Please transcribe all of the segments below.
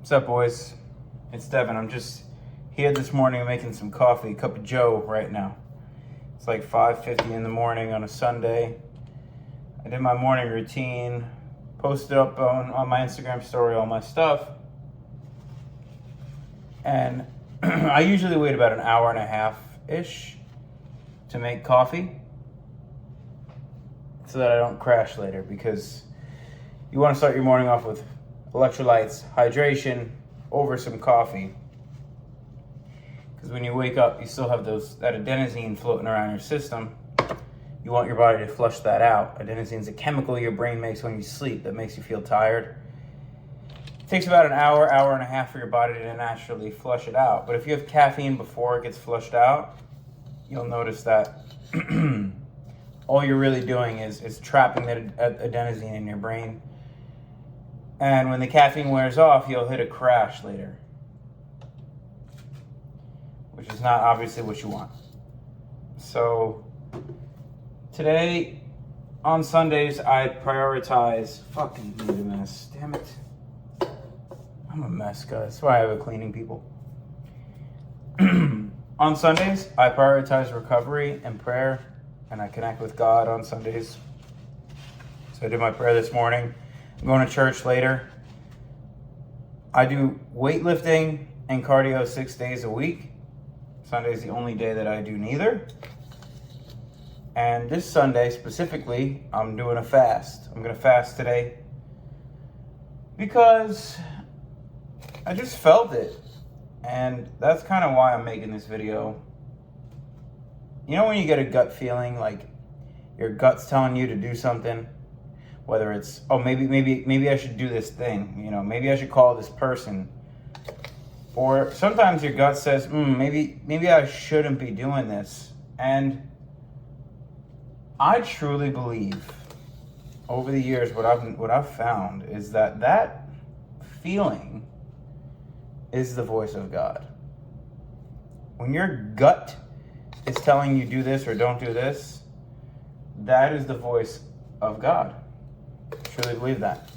What's up, boys? It's Devin. I'm just here this morning making some coffee, a cup of joe right now. It's like 5:50 in the morning on a Sunday. I did my morning routine, posted up on my Instagram story all my stuff. And I usually wait about an hour and a half-ish to make coffee so that I don't crash later, because you want to start your morning off with electrolytes, hydration, over some coffee. Because when you wake up, you still have that adenosine floating around your system. You want your body to flush that out. Adenosine is a chemical your brain makes when you sleep that makes you feel tired. It takes about an hour and a half for your body to naturally flush it out. But if you have caffeine before it gets flushed out, you'll notice that all you're really doing is trapping that adenosine in your brain. And when the caffeine wears off, you'll hit a crash later, which is not obviously what you want. So today, on Sundays, I prioritize... Fucking need a mess. Damn it. I'm a mess, guys. That's why I have a cleaning people. On Sundays, I prioritize recovery and prayer, and I connect with God on Sundays. So I did my prayer this morning. I'm going to church later. I do weightlifting and cardio 6 days a week. Sunday's the only day that I do neither. And this Sunday specifically, I'm doing a fast. I'm going to fast today because I just felt it. And that's kind of why I'm making this video. You know when you get a gut feeling, like your gut's telling you to do something? Whether it's, oh, maybe I should do this thing. You know, maybe I should call this person. Or sometimes your gut says, maybe I shouldn't be doing this. And I truly believe over the years what I've found is that feeling is the voice of God. When your gut is telling you do this or don't do this, that is the voice of God. I truly believe that.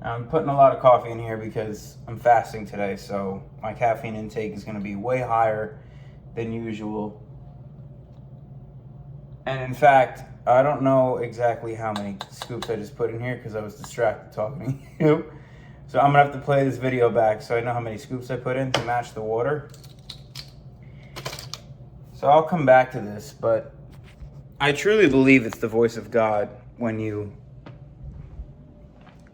I'm putting a lot of coffee in here because I'm fasting today, so my caffeine intake is going to be way higher than usual. And in fact, I don't know exactly how many scoops I just put in here because I was distracted talking to you. So I'm going to have to play this video back so I know how many scoops I put in to match the water. So I'll come back to this, but I truly believe it's the voice of God when you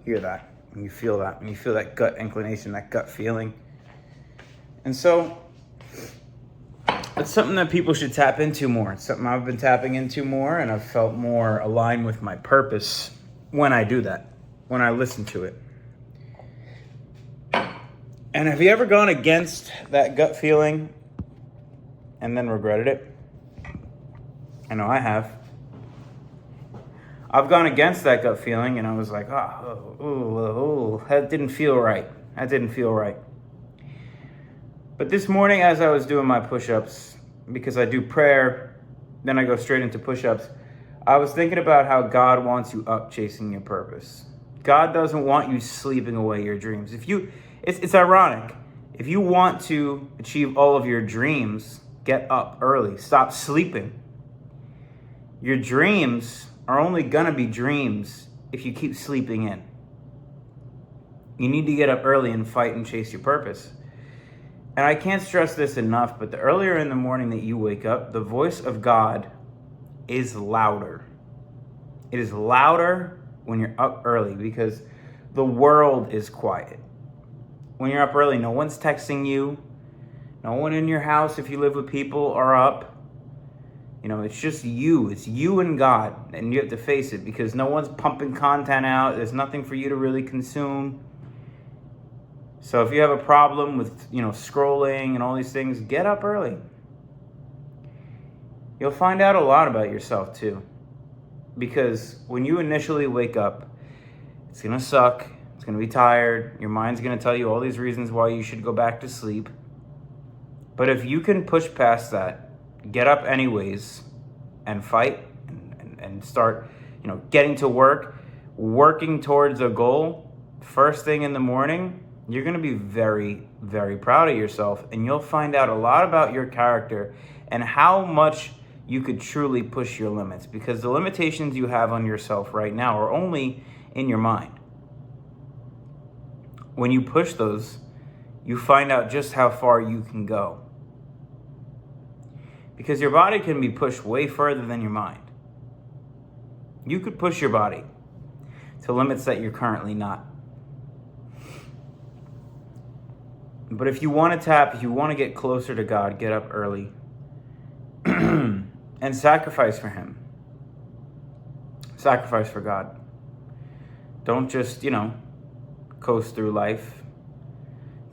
hear that, when you feel that gut inclination, that gut feeling. And so it's something that people should tap into more. It's something I've been tapping into more, and I've felt more aligned with my purpose when I do that, when I listen to it. And have you ever gone against that gut feeling and then regretted it? I know I have. I've gone against that gut feeling and I was like, that didn't feel right. But this morning as I was doing my push-ups, because I do prayer, then I go straight into push-ups, I was thinking about how God wants you up chasing your purpose. God doesn't want you sleeping away your dreams. It's ironic. If you want to achieve all of your dreams, get up early. Stop sleeping. Your dreams are only gonna be dreams if you keep sleeping in. You need to get up early and fight and chase your purpose. And I can't stress this enough, but the earlier in the morning that you wake up, the voice of God is louder. It is louder when you're up early because the world is quiet. When you're up early, no one's texting you. No one in your house, if you live with people, are up. You know, it's just you. It's you and God. And you have to face it because no one's pumping content out. There's nothing for you to really consume. So if you have a problem with, scrolling and all these things, get up early. You'll find out a lot about yourself too. Because when you initially wake up, it's going to suck. It's going to be tired. Your mind's going to tell you all these reasons why you should go back to sleep. But if you can push past that, get up anyways and fight and start, getting to work, working towards a goal, first thing in the morning, you're going to be very, very proud of yourself, and you'll find out a lot about your character and how much you could truly push your limits, because the limitations you have on yourself right now are only in your mind. When you push those, you find out just how far you can go. Because your body can be pushed way further than your mind. You could push your body to limits that you're currently not. But if you want to tap, if you want to get closer to God, get up early and sacrifice for Him. Sacrifice for God. Don't just, coast through life.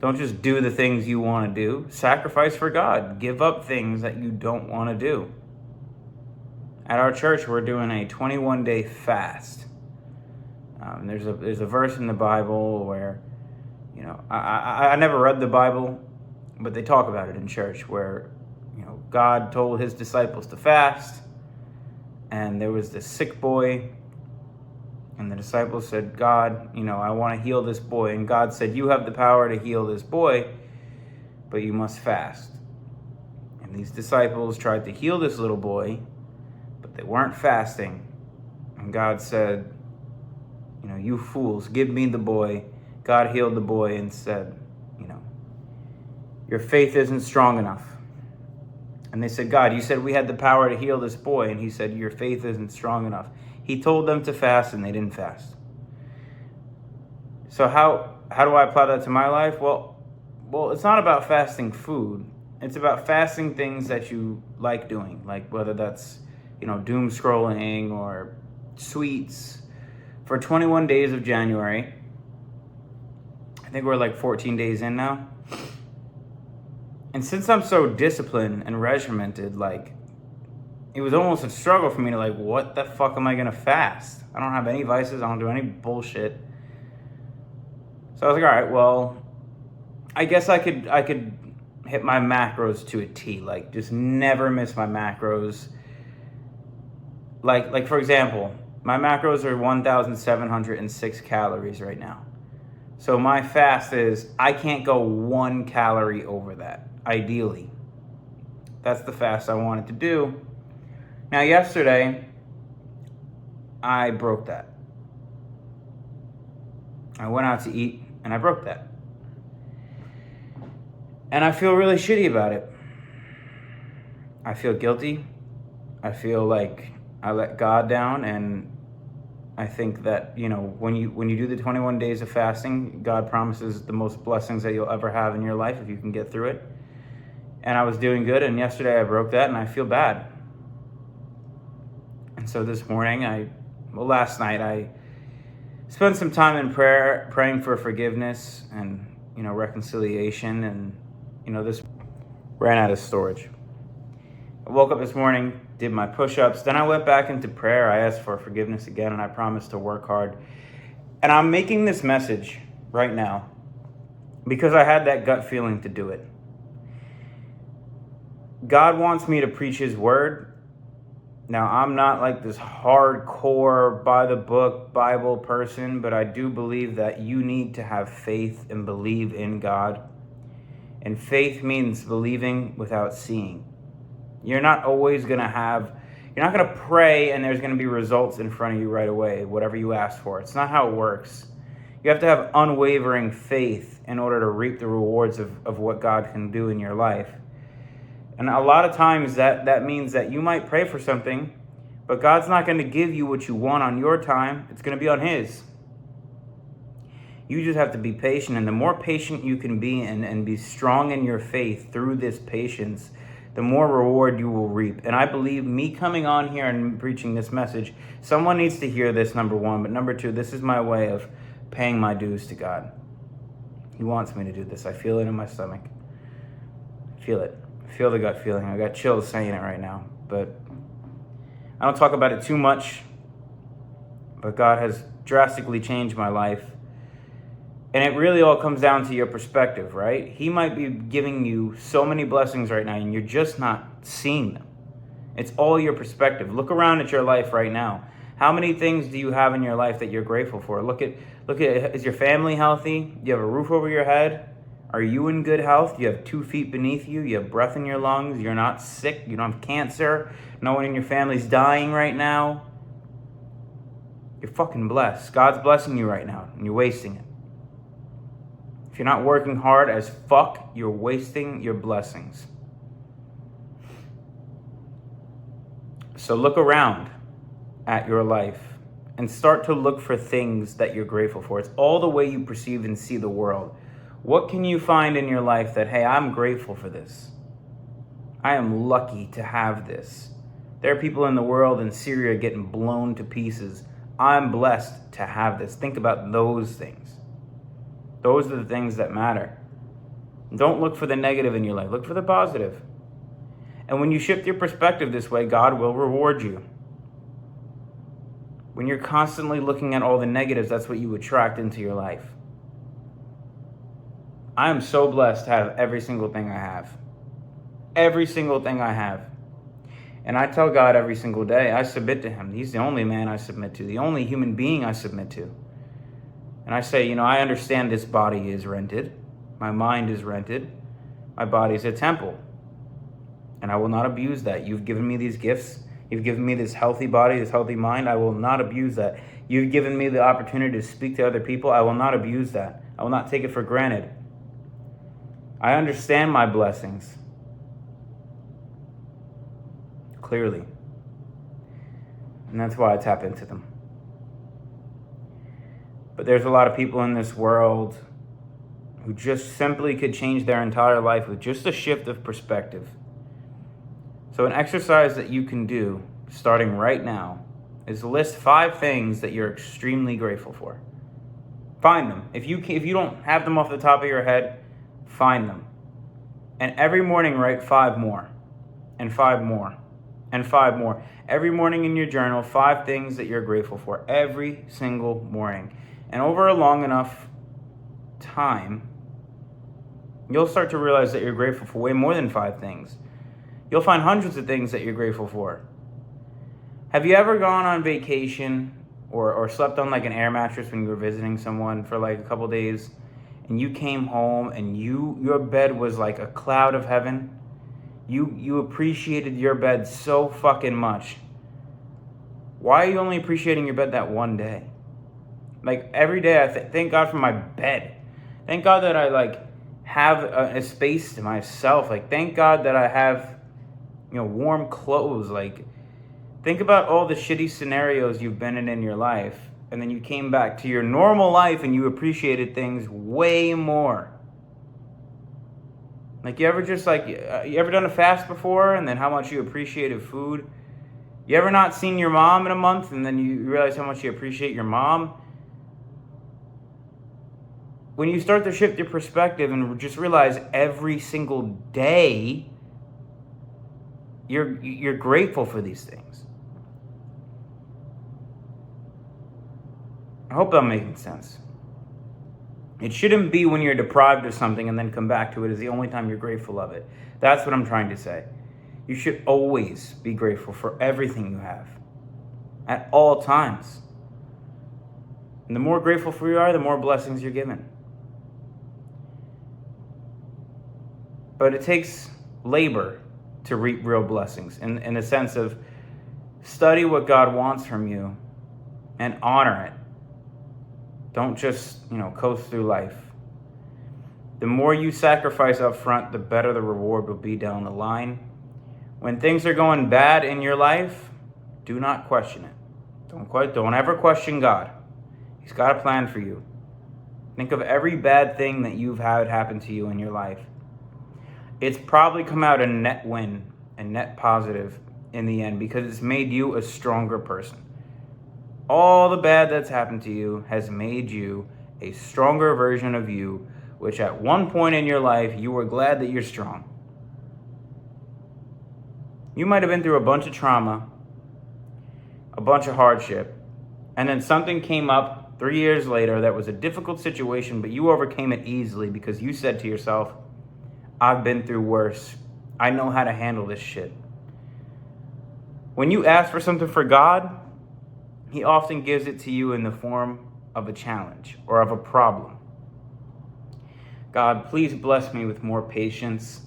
Don't just do the things you want to do. Sacrifice for God. Give up things that you don't want to do. At our church, we're doing a 21-day fast. There's a verse in the Bible where, I never read the Bible, but they talk about it in church where, God told His disciples to fast, and there was this sick boy, and the disciples said, God, I want to heal this boy. And God said, you have the power to heal this boy, but you must fast. And these disciples tried to heal this little boy, but they weren't fasting. And God said, you fools, give me the boy. God healed the boy and said, your faith isn't strong enough. And they said, God, you said we had the power to heal this boy. And He said, your faith isn't strong enough. He told them to fast, and they didn't fast. So how do I apply that to my life? Well, it's not about fasting food. It's about fasting things that you like doing, like whether that's, doom scrolling or sweets. For 21 days of January, I think we're like 14 days in now. And since I'm so disciplined and regimented, it was almost a struggle for me to what the fuck am I going to fast? I don't have any vices. I don't do any bullshit. So I was like, all right, well, I guess I could hit my macros to a T. Just never miss my macros. Like for example, my macros are 1,706 calories right now. So my fast is, I can't go 1 calorie over that, ideally. That's the fast I wanted to do. Now, yesterday, I broke that. I went out to eat, and I broke that. And I feel really shitty about it. I feel guilty. I feel like I let God down, and I think that, when you do the 21 days of fasting, God promises the most blessings that you'll ever have in your life if you can get through it. And I was doing good, and yesterday I broke that, and I feel bad. And so this morning, last night, I spent some time in prayer, praying for forgiveness and, reconciliation, and, this ran out of storage. I woke up this morning, did my push-ups, then I went back into prayer. I asked for forgiveness again, and I promised to work hard. And I'm making this message right now because I had that gut feeling to do it. God wants me to preach His word. Now, I'm not like this hardcore, by-the-book Bible person, but I do believe that you need to have faith and believe in God. And faith means believing without seeing. You're not always going to you're not going to pray and there's going to be results in front of you right away, whatever you ask for. It's not how it works. You have to have unwavering faith in order to reap the rewards of what God can do in your life. And a lot of times that means that you might pray for something, but God's not going to give you what you want on your time. It's going to be on His. You just have to be patient. And the more patient you can be and be strong in your faith through this patience, the more reward you will reap. And I believe me coming on here and preaching this message, someone needs to hear this, number one. But number two, this is my way of paying my dues to God. He wants me to do this. I feel it in my stomach. I feel it. I feel the gut feeling. I got chills saying it right now. But I don't talk about it too much. But God has drastically changed my life. And it really all comes down to your perspective, right? He might be giving you so many blessings right now, and you're just not seeing them. It's all your perspective. Look around at your life right now. How many things do you have in your life that you're grateful for? Look at, is your family healthy? Do you have a roof over your head? Are you in good health? Do you have 2 feet beneath you? You have breath in your lungs? You're not sick? You don't have cancer? No one in your family's dying right now? You're fucking blessed. God's blessing you right now, and you're wasting it. If you're not working hard as fuck, you're wasting your blessings. So look around at your life and start to look for things that you're grateful for. It's all the way you perceive and see the world. What can you find in your life that, hey, I'm grateful for this? I am lucky to have this. There are people in the world in Syria getting blown to pieces. I'm blessed to have this. Think about those things. Those are the things that matter. Don't look for the negative in your life. Look for the positive. And when you shift your perspective this way, God will reward you. When you're constantly looking at all the negatives, that's what you attract into your life. I am so blessed to have every single thing I have. Every single thing I have. And I tell God every single day, I submit to him. He's the only man I submit to, the only human being I submit to. And I say, I understand this body is rented. My mind is rented. My body is a temple. And I will not abuse that. You've given me these gifts. You've given me this healthy body, this healthy mind. I will not abuse that. You've given me the opportunity to speak to other people. I will not abuse that. I will not take it for granted. I understand my blessings clearly. And that's why I tap into them. But there's a lot of people in this world who just simply could change their entire life with just a shift of perspective. So an exercise that you can do starting right now is list 5 things that you're extremely grateful for. Find them. If you don't have them off the top of your head, find them. And every morning write 5 more, and 5 more, and 5 more. Every morning in your journal, 5 things that you're grateful for. Every single morning. And over a long enough time, you'll start to realize that you're grateful for way more than 5 things. You'll find hundreds of things that you're grateful for. Have you ever gone on vacation or slept on like an air mattress when you were visiting someone for like a couple days, and you came home and your bed was like a cloud of heaven? You appreciated your bed so fucking much. Why are you only appreciating your bed that one day? Like every day I thank God for my bed. Thank God that I have a space to myself. Thank God that I have warm clothes. Think about all the shitty scenarios you've been in your life, and then you came back to your normal life and you appreciated things way more. You ever you ever done a fast before and then how much you appreciated food? You ever not seen your mom in a month and then you realize how much you appreciate your mom? When you start to shift your perspective and just realize every single day you're grateful for these things. I hope I'm making sense. It shouldn't be when you're deprived of something and then come back to it as the only time you're grateful of it. That's what I'm trying to say. You should always be grateful for everything you have at all times. And the more grateful for you are, the more blessings you're given. But it takes labor to reap real blessings in the sense of study what God wants from you and honor it. Don't just, coast through life. The more you sacrifice up front, the better the reward will be down the line. When things are going bad in your life, do not question it. Don't ever question God. He's got a plan for you. Think of every bad thing that you've had happen to you in your life. It's probably come out a net win and net positive in the end because it's made you a stronger person. All the bad that's happened to you has made you a stronger version of you, which at one point in your life, you were glad that you're strong. You might have been through a bunch of trauma, a bunch of hardship, and then something came up 3 years later that was a difficult situation, but you overcame it easily because you said to yourself, I've been through worse. I know how to handle this shit. When you ask for something for God, He often gives it to you in the form of a challenge or of a problem. God, please bless me with more patience.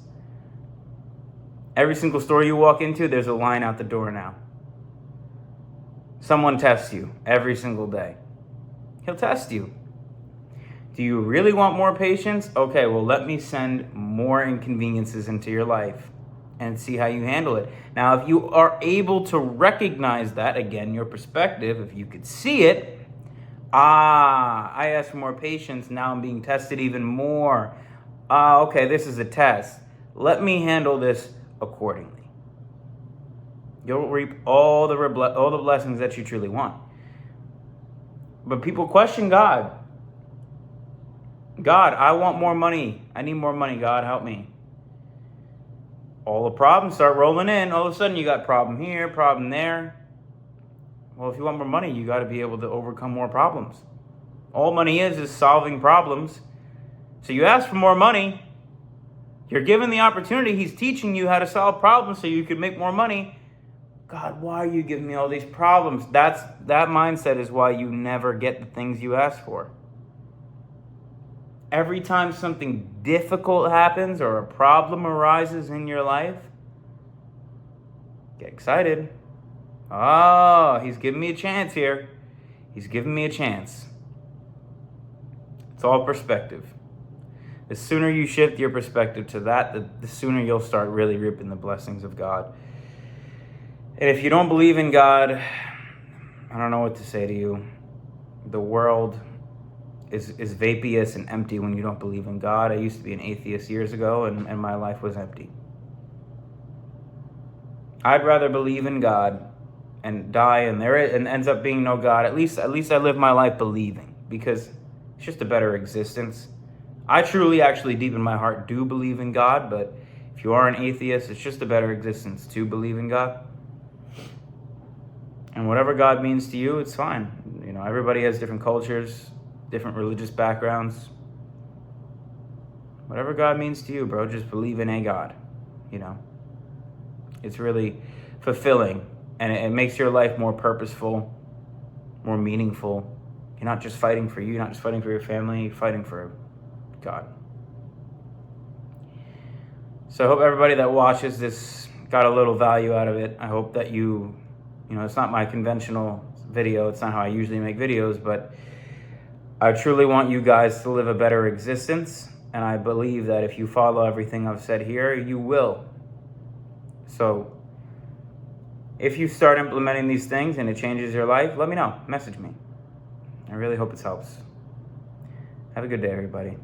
Every single store you walk into, there's a line out the door now. Someone tests you every single day. He'll test you. Do you really want more patience? Okay, well, let me send more inconveniences into your life and see how you handle it. Now, if you are able to recognize that, again, your perspective, if you could see it, I asked for more patience, now I'm being tested even more. Okay, this is a test. Let me handle this accordingly. You'll reap all the blessings that you truly want. But people question God. God, I want more money. I need more money. God, help me. All the problems start rolling in. All of a sudden, you got problem here, problem there. Well, if you want more money, you got to be able to overcome more problems. All money is solving problems. So you ask for more money. You're given the opportunity. He's teaching you how to solve problems so you can make more money. God, why are you giving me all these problems? That mindset is why you never get the things you ask for. Every time something difficult happens or a problem arises in your life, get excited. Oh, he's giving me a chance here. He's giving me a chance. It's all perspective. The sooner you shift your perspective to that, the sooner you'll start really reaping the blessings of God. And if you don't believe in God, I don't know what to say to you. The world is vaporous and empty when you don't believe in God. I used to be an atheist years ago, and my life was empty. I'd rather believe in God and die and ends up being no God. At least I live my life believing, because it's just a better existence. I truly, actually, deep in my heart, do believe in God, but if you are an atheist, it's just a better existence to believe in God. And whatever God means to you, it's fine. You know, everybody has different cultures, different religious backgrounds. Whatever God means to you, bro, just believe in a God. You know, it's really fulfilling, and it makes your life more purposeful, more meaningful. You're not just fighting for you, you're not just fighting for your family, you're fighting for God. So I hope everybody that watches this got a little value out of it. I hope that you know, it's not my conventional video, it's not how I usually make videos, but I truly want you guys to live a better existence, and I believe that if you follow everything I've said here, you will. So if you start implementing these things and it changes your life, let me know. Message me. I really hope it helps. Have a good day, everybody.